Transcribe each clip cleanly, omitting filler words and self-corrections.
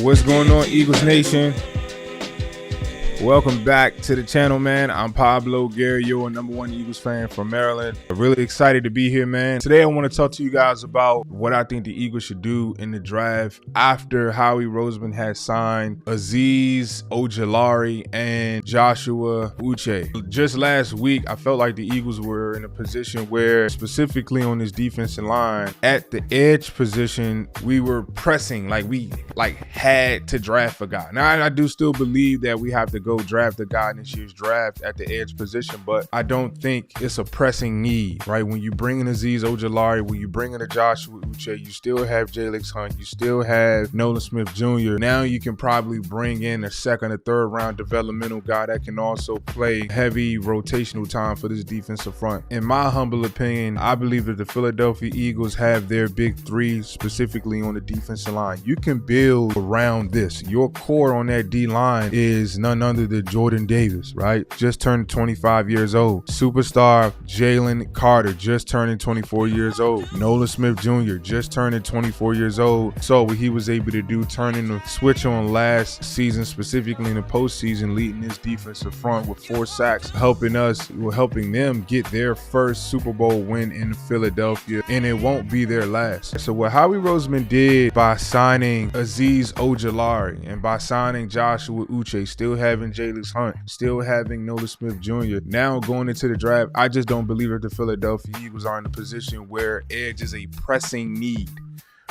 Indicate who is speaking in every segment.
Speaker 1: What's going on, Eagles Nation? Welcome back to the channel, man. I'm Pablo Guerrero, a #1 Eagles fan from Maryland. I'm really excited to be here, man. Today, I want to talk to you guys about what I think the Eagles should do in the draft after Howie Roseman has signed Azeez Ojulari and Joshua Uche. Just last week, I felt like the Eagles were in a position where, specifically on this defensive line, at the edge position, we were pressing, we had to draft a guy. Now, I do still believe that we have to go draft a guy in this year's draft at the edge position, but I don't think it's a pressing need, right? When you bring in Azeez Ojulari, when you bring in a Joshua Uche, you still have Jalen Hunt, you still have Nolan Smith Jr. Now you can probably bring in a second or third round developmental guy that can also play heavy rotational time for this defensive front. In my humble opinion, I believe that the Philadelphia Eagles have their big three specifically on the defensive line. You can build around this. Your core on that D line is none other than Jordan Davis, right? Just turned 25 years old. Superstar Jalen Carter just turning 24 years old. Nolan Smith Jr. just turning 24 years old. So what he was able to do, turning the switch on last season, specifically in the postseason, leading this defensive front with 4 sacks, helping them get their first Super Bowl win in Philadelphia, and it won't be their last. So what Howie Roseman did by signing Azeez Ojulari and by signing Joshua Uche, still having Jalen Hunt, still having Nolan Smith Jr., now going into the draft, I just don't believe that the Philadelphia Eagles are in a position where edge is a pressing need,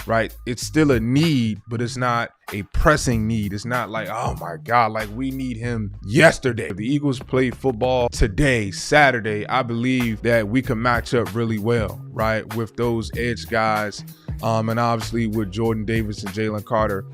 Speaker 1: right? It's still a need, but it's not a pressing need. It's not like, oh my God, we need him yesterday. If the Eagles play football today, Saturday, I believe that we can match up really well, right, with those edge guys, and obviously with Jordan Davis and Jalen Carter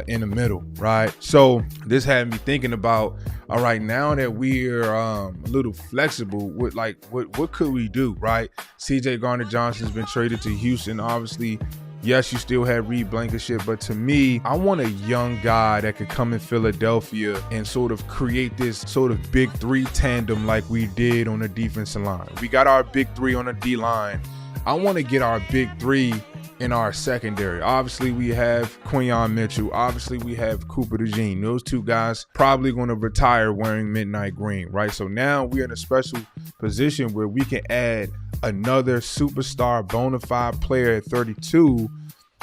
Speaker 1: in the middle, right? So this had me thinking about, all right, now that we're a little flexible, what could we do, right? CJ Gardner-Johnson's been traded to Houston. Obviously, yes, you still have Reed Blankenship, but to me, I want a young guy that could come in Philadelphia and sort of create this sort of big three tandem like we did on the defensive line. We got our big three on the D line. I want to get our big three in our secondary. Obviously, we have Quinyon Mitchell. Obviously, we have Cooper DeJean. Those two guys probably going to retire wearing midnight green, right? So now we're in a special position where we can add another superstar bona fide player at 32,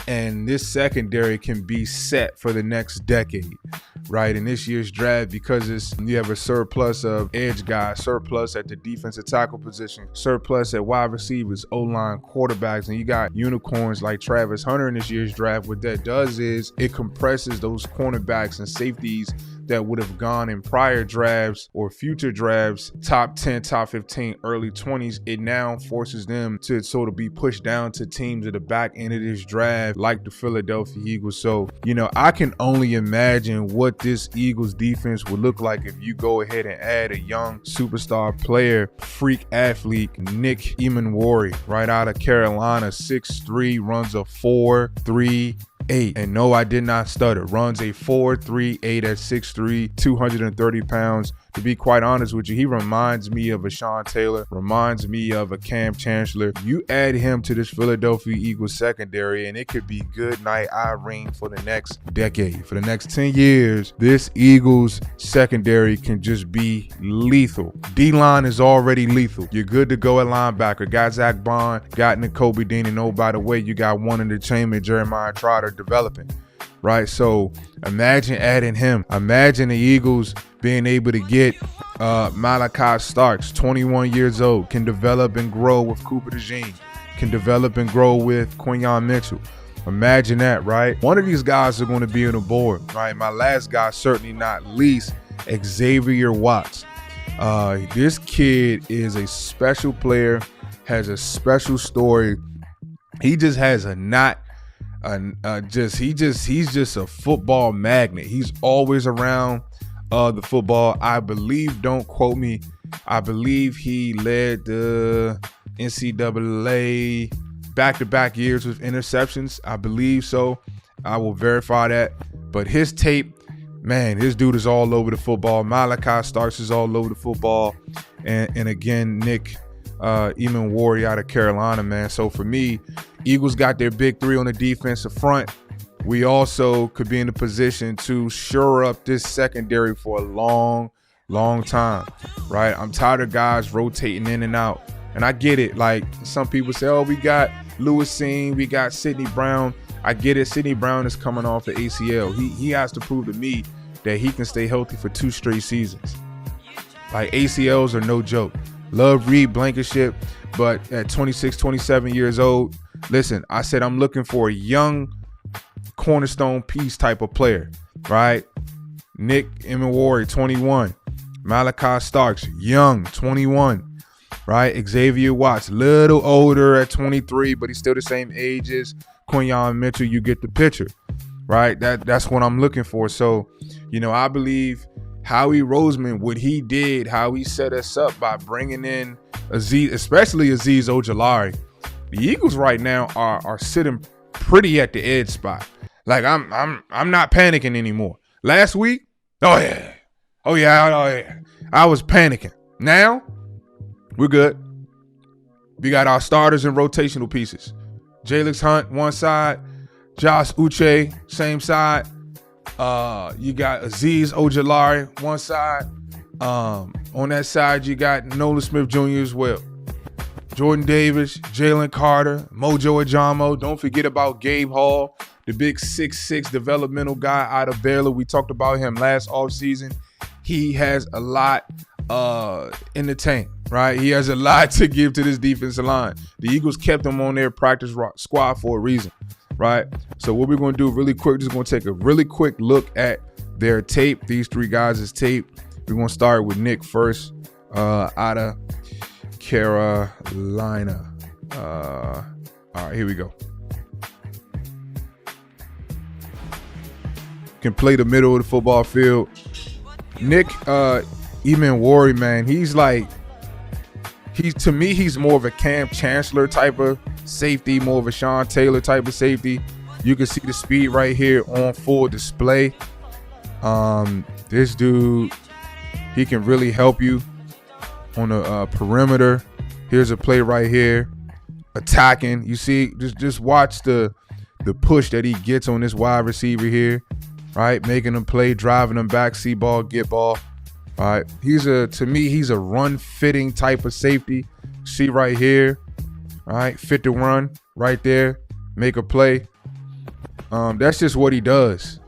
Speaker 1: and this secondary can be set for the next decade, right? In this year's draft, because you have a surplus of edge guys, surplus at the defensive tackle position, surplus at wide receivers, O-line, quarterbacks, and you got unicorns like Travis Hunter in this year's draft. What that does is it compresses those cornerbacks and safeties that would have gone in prior drafts or future drafts, top 10, top 15, early 20s. It now forces them to sort of be pushed down to teams at the back end of this draft like the Philadelphia Eagles. So, I can only imagine what this Eagles defense would look like if you go ahead and add a young superstar player, freak athlete, Nick Emmanwori, right out of Carolina, 6'3", runs a 4.38. And no, I did not stutter. Runs a 4.38 at 6'3", 230 pounds. To be quite honest with you, he reminds me of a Sean Taylor, reminds me of a Cam Chancellor. You add him to this Philadelphia Eagles secondary, and it could be good night Irene for the next decade. For the next 10 years, this Eagles secondary can just be lethal. D-line is already lethal. You're good to go at linebacker. Got Zach Bond, got Nakobe Dean, and oh, by the way, you got one in the chamber, Jeremiah Trotter, developing. Right, so imagine adding him. Imagine the Eagles being able to get Malachi Starks, 21 years old, can develop and grow with Cooper DeJean, can develop and grow with Quinyon Mitchell. Imagine that, right? One of these guys are going to be on the board, right? My last guy, certainly not least, Xavier Watts. This kid is a special player, has a special story. He just has a he's just a football magnet. He's always around the football. I believe, don't quote me, I believe he led the NCAA back-to-back years with interceptions. I believe so. I will verify that. But his tape, man, this dude is all over the football. Malachi Starks is all over the football. And again, Nick Emmanwori out of Carolina, man. So for me, Eagles got their big three on the defensive front. we also could be in a position to shore up this secondary for a long time, right? I'm tired of guys rotating in and out. And I get it. Like, some people say, oh, we got Lewis Seen, we got Sidney Brown. I get it. Sidney Brown is coming off the ACL. He has to prove to me that he can stay healthy for 2 straight seasons. Like, ACLs are no joke. Love Reed Blankenship, but at 26, 27 years old, listen, I said I'm looking for a young cornerstone piece type of player, right? Nick Emmanwori, 21. Malachi Starks, young, 21, right? Xavier Watts, little older at 23, but he's still the same age as Quinyon Mitchell. You get the picture, right? That's what I'm looking for. So, you know, I believe Howie Roseman, what he did, how he set us up by bringing in Azeez, especially Azeez Ojulari. The Eagles right now are sitting pretty at the edge spot. Like, I'm not panicking anymore. Last week, oh yeah, I was panicking. Now, we're good. We got our starters and rotational pieces. Jalix Hunt, one side. Josh Uche, same side. You got Azeez Ojulari, one side. On that side, you got Nolan Smith Jr. as well. Jordan Davis, Jalen Carter, Mojo Ajamo. Don't forget about Gabe Hall, the big 6'6" developmental guy out of Baylor. We talked about him last offseason. He has a lot in the tank, right? He has a lot to give to this defensive line. The Eagles kept him on their practice squad for a reason, right? So what we're going to do really quick, just going to take a really quick look at their tape, these 3 guys' tape. We're going to start with Nick first, out of Carolina. All right, here we go. Can play the middle of the football field. Nick Emmanwori, man, to me, he's more of a Cam Chancellor type of safety, more of a Sean Taylor type of safety. You can see the speed right here on full display. This dude, he can really help you on the perimeter. Here's a play right here, attacking. You see, just watch the push that he gets on this wide receiver here, right? Making him play, driving him back, see ball, get ball. All right, to me, he's a run-fitting type of safety. See right here, all right, fit the run right there, make a play. That's just what he does,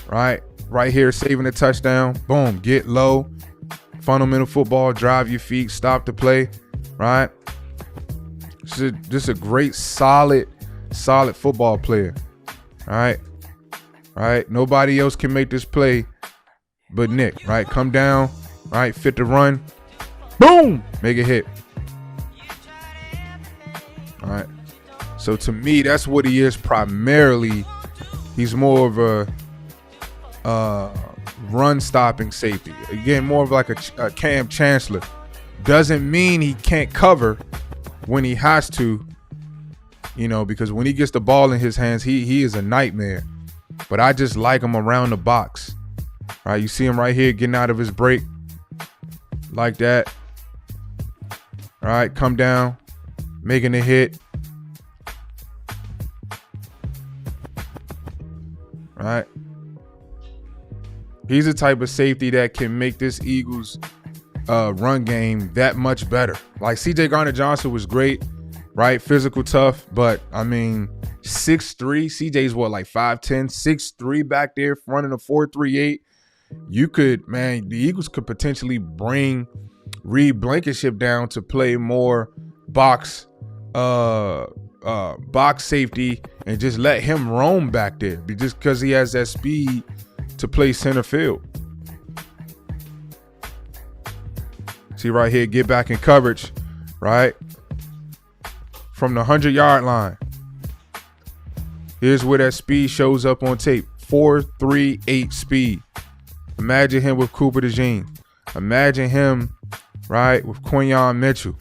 Speaker 1: right? Right here, saving a touchdown. Boom, get low, fundamental football, drive your feet, stop the play, right? Just a great, solid football player, all right? All right, nobody else can make this play but Nick, right? Come down, right? Fit the run. Boom! Make a hit. All right. So to me, that's what he is primarily. He's more of a run-stopping safety. Again, more of like a Cam Chancellor. Doesn't mean he can't cover when he has to, you know, because when he gets the ball in his hands, he is a nightmare. But I just like him around the box. All right, you see him right here getting out of his break like that. All right, come down, making a hit. All right. He's the type of safety that can make this Eagles run game that much better. Like C.J. Gardner-Johnson was great, right? Physical, tough, but I mean, 6'3", CJ's what, like 5'10", 6'3" back there, running a 4.38. You could, man, the Eagles could potentially bring Reed Blankenship down to play more box safety and just let him roam back there, just because he has that speed to play center field. See right here, get back in coverage, right? From the 100-yard line. Here's where that speed shows up on tape. 4.38 speed. Imagine him with Cooper DeJean. Imagine him, right, with Quinyon Mitchell.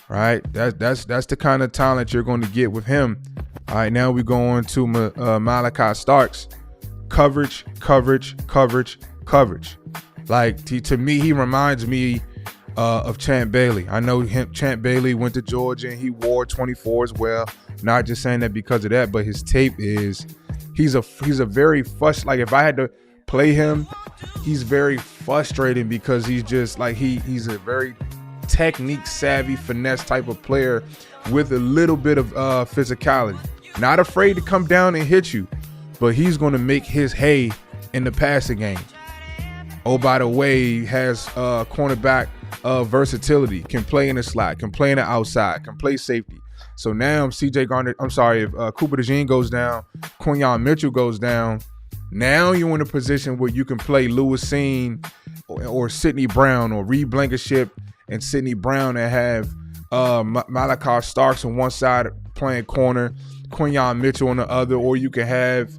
Speaker 1: Right? That's the kind of talent you're going to get with him. All right, now we go on to Malachi Starks. Coverage. Like, to me, he reminds me of Champ Bailey. I know Champ Bailey went to Georgia and he wore 24 as well. Not just saying that because of that, but his tape is he's a very like if I had to play him, he's very frustrating because he's just like he's a very technique savvy finesse type of player with a little bit of physicality. Not afraid to come down and hit you, but he's going to make his hay in the passing game. Oh, by the way, he has cornerback versatility, can play in the slot, can play in the outside, can play safety. So now if Cooper DeJean goes down, Quinyon Mitchell goes down, now you're in a position where you can play Lewis Cine or Sidney Brown or Reed Blankenship and Sidney Brown and have Malachi Starks on one side playing corner, Quinyon Mitchell on the other, or you can have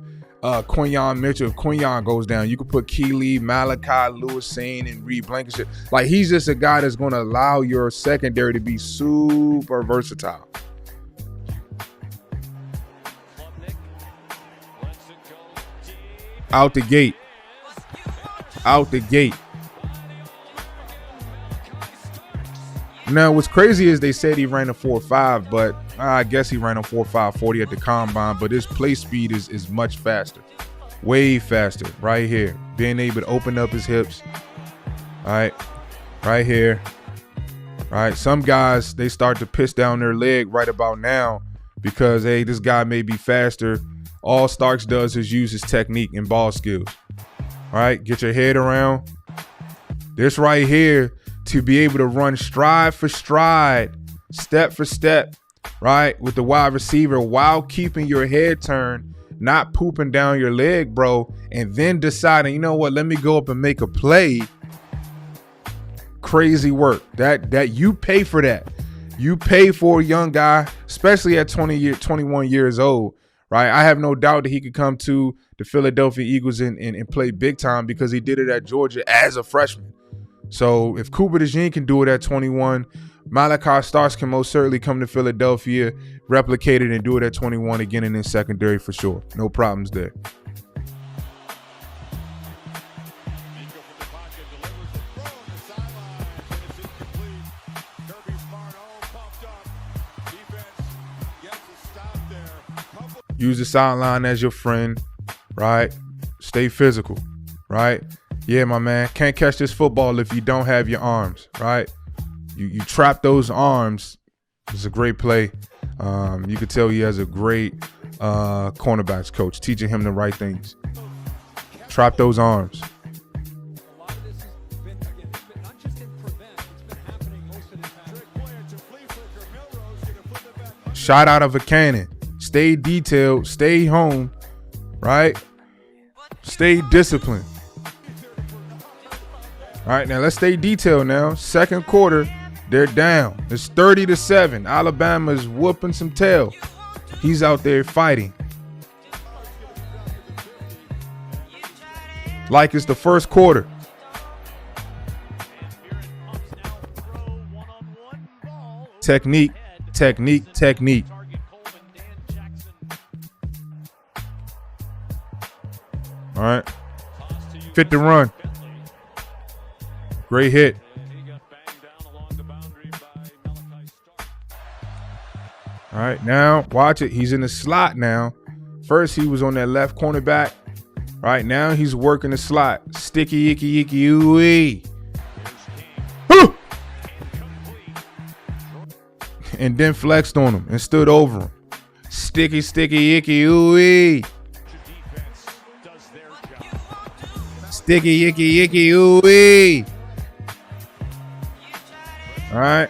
Speaker 1: Quinyon Mitchell. If Quinyon goes down, you can put Keeley, Malachi, Lewis Cine, and Reed Blankenship. Like, he's just a guy that's going to allow your secondary to be super versatile. Out the gate. Now, what's crazy is they said he ran a 4.5, but I guess he ran a 4.5 at the combine, but his play speed is much faster, way faster. Right here, being able to open up his hips. All right here. All right, some guys, they start to piss down their leg right about now because, hey, this guy may be faster. All Starks does is use his technique and ball skills. All right, get your head around. This right here, to be able to run stride for stride, step for step, right, with the wide receiver while keeping your head turned, not pooping down your leg, bro, and then deciding, you know what, let me go up and make a play. Crazy work. That you pay for that. You pay for a young guy, especially at 21 years old, right? I have no doubt that he could come to the Philadelphia Eagles and play big time because he did it at Georgia as a freshman. So if Cooper DeJean can do it at 21, Malachi Starks can most certainly come to Philadelphia, replicate it, and do it at 21 again in his secondary for sure. No problems there. Use the sideline as your friend, right? Stay physical, right? Yeah, my man, can't catch this football if you don't have your arms, right? You trap those arms. It's a great play. You could tell he has a great cornerbacks coach teaching him the right things. Trap those arms. Shot out of a cannon. Stay detailed. Stay home, right? Stay disciplined. All right, now let's stay detailed now. Second quarter, they're down. It's 30-7. Alabama's whooping some tail. He's out there fighting. Like it's the first quarter. Technique, technique, technique. All right. Fit the run. Great hit. All right, now watch it. He's in the slot now. First, he was on that left cornerback. Right now, he's working the slot. Sticky, icky, icky, ooey. And then flexed on him and stood over him. Sticky, sticky, icky, ooey. Sticky, icky, icky, ooey. All right.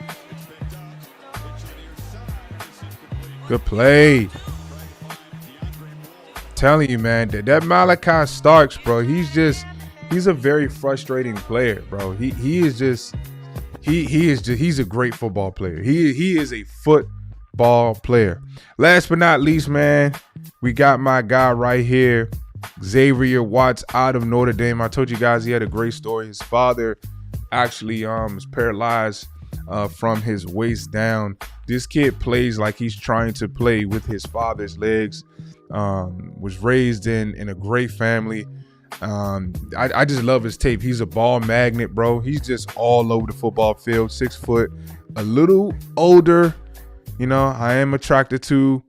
Speaker 1: Good play. Telling you, man, that Malachi Starks, bro, he's a very frustrating player, bro. He's a great football player. He is a football player. Last but not least, man, we got my guy right here, Xavier Watts out of Notre Dame. I told you guys he had a great story. His father actually was paralyzed from his waist down. This kid plays like he's trying to play with his father's legs. Was raised in a great family. I just love his tape. He's a ball magnet, bro. He's just all over the football field. 6 foot, a little older. You know, I am attracted to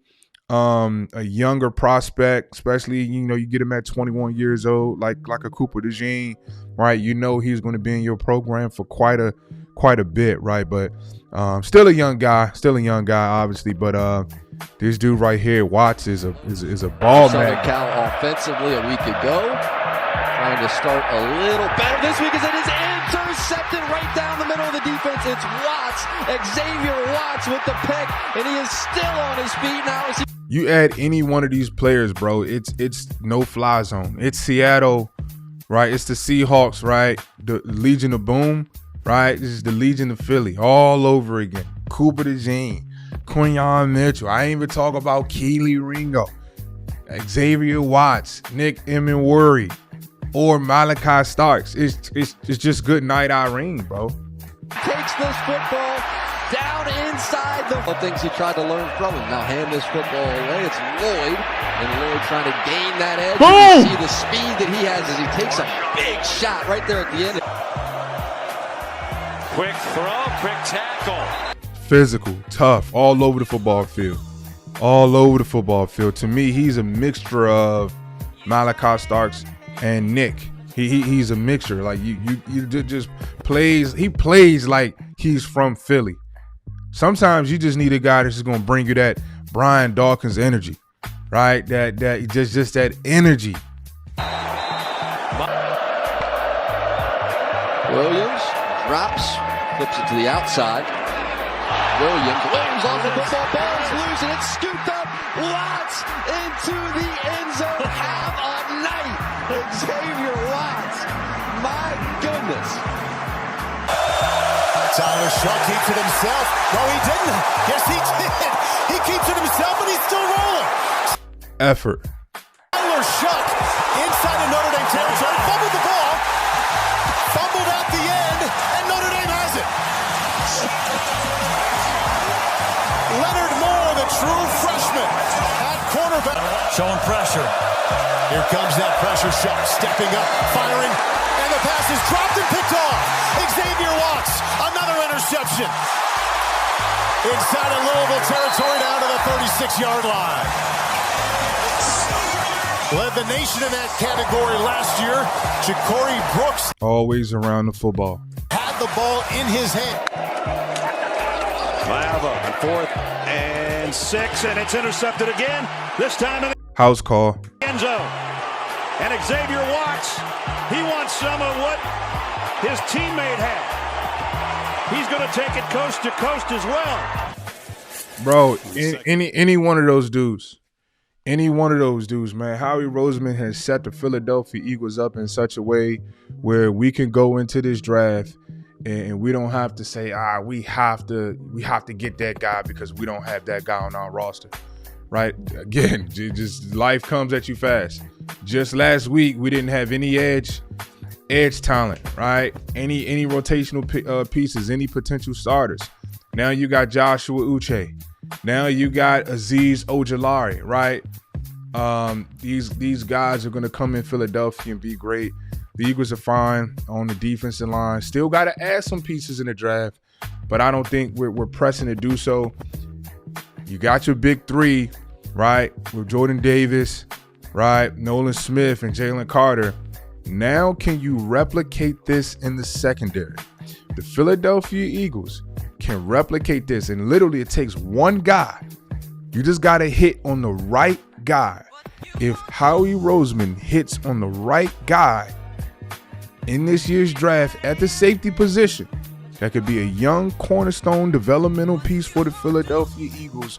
Speaker 1: a younger prospect, especially, you get him at 21 years old, like a Cooper DeJean, right? He's going to be in your program for quite a bit, right? But still a young guy, obviously. But this dude right here, Watts, is a ball
Speaker 2: Southern
Speaker 1: man.
Speaker 2: Cal offensively a week ago, trying to start a little better this week as it is intercepted right down the middle of the defense. It's Watts, Xavier Watts with the pick, and he is still on his feet now.
Speaker 1: You add any one of these players, bro, it's no fly zone. It's Seattle, right? It's the Seahawks, right? The Legion of Boom, right? This is the Legion of Philly all over again. Cooper DeJean, Quinyon Mitchell. I ain't even talk about Keely Ringo, Xavier Watts, Nick Emmanwori, or Malachi Starks. It's just good night, Irene, bro.
Speaker 2: Takes this football down inside the things he tried to learn from him. Now hand this football away. It's Lloyd, and Lloyd trying to gain that edge. You see the speed that he has as he takes a big shot right there at the end.
Speaker 3: Quick throw, quick tackle.
Speaker 1: Physical, tough, all over the football field. All over the football field. To me, he's a mixture of Malachi Starks and Nick. He's a mixture. Like you just plays. He plays like he's from Philly. Sometimes you just need a guy that's just gonna bring you that Brian Dawkins energy, right? That just that energy.
Speaker 2: Williams drops, flips it to the outside. Williams on the football, ball is loose, and it's scooped up. Watts into the end zone. Have a night, Xavier Watts. My goodness.
Speaker 4: Tyler Shough keeps it himself. No, he didn't. Yes, he did. He keeps it himself, and he's still rolling.
Speaker 1: Effort.
Speaker 4: Tyler Shough inside of Notre Dame territory, fumbled the ball, fumbled at the end, and Notre Dame has it. Leonard Moore, the true freshman at quarterback.
Speaker 3: Showing pressure.
Speaker 4: Here comes that pressure shot, stepping up, firing, and the pass is dropped and picked off. Xavier Watts, another interception. Inside of Louisville territory down to the 36-yard line. Led the nation in that category last year. Ja'Cory Brooks
Speaker 1: Always around the football.
Speaker 4: had the ball in his hand.
Speaker 3: Lava, 4th and 6, and it's intercepted again. This time in
Speaker 1: House call.
Speaker 3: the end zone. And Xavier Watts, he wants some of what his teammate had. He's going to take it coast to coast as well.
Speaker 1: Bro, any one of those dudes. Any one of those dudes, man. Howie Roseman has set the Philadelphia Eagles up in such a way where we can go into this draft and we don't have to say, we have to get that guy because we don't have that guy on our roster. Right? Again, just life comes at you fast. Just last week, we didn't have any edge talent, right? Any rotational pieces, any potential starters. Now you got Joshua Uche. Now you got Azeez Ojulari, right? These guys are going to come in Philadelphia and be great. The Eagles are fine on the defensive line. Still got to add some pieces in the draft, but I don't think we're pressing to do so. You got your big three, right, with Jordan Davis, right, Nolan Smith, and Jalen Carter. Now can you replicate this in the secondary? The Philadelphia Eagles can replicate this, and literally it takes one guy. You just got to hit on the right guy. If Howie Roseman hits on the right guy in this year's draft at the safety position, that could be a young cornerstone developmental piece for the Philadelphia Eagles.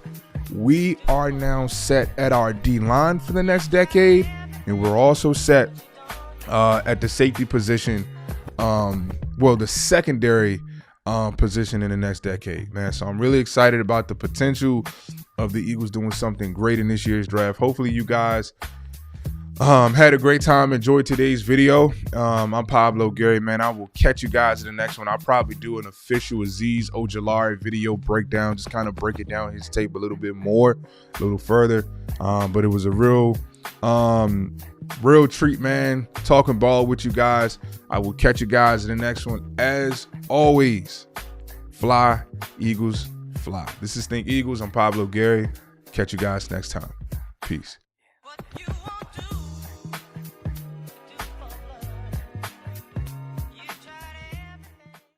Speaker 1: We are now set at our D-line for the next decade, and we're also set at the safety position, the secondary position in the next decade, man. So I'm really excited about the potential of the Eagles doing something great in this year's draft. Hopefully you guys had a great time, enjoyed today's video. I'm Pablo Gary, man. I will catch you guys in the next one. I'll probably do an official Azeez Ojulari video breakdown, just kind of break it down his tape a little bit more, a little further. But it was a real treat, man, talking ball with you guys. I will catch you guys in the next one. As always, fly, Eagles, fly. This is Think Eagles. I'm Pablo Gary. Catch you guys next time. Peace.
Speaker 5: What you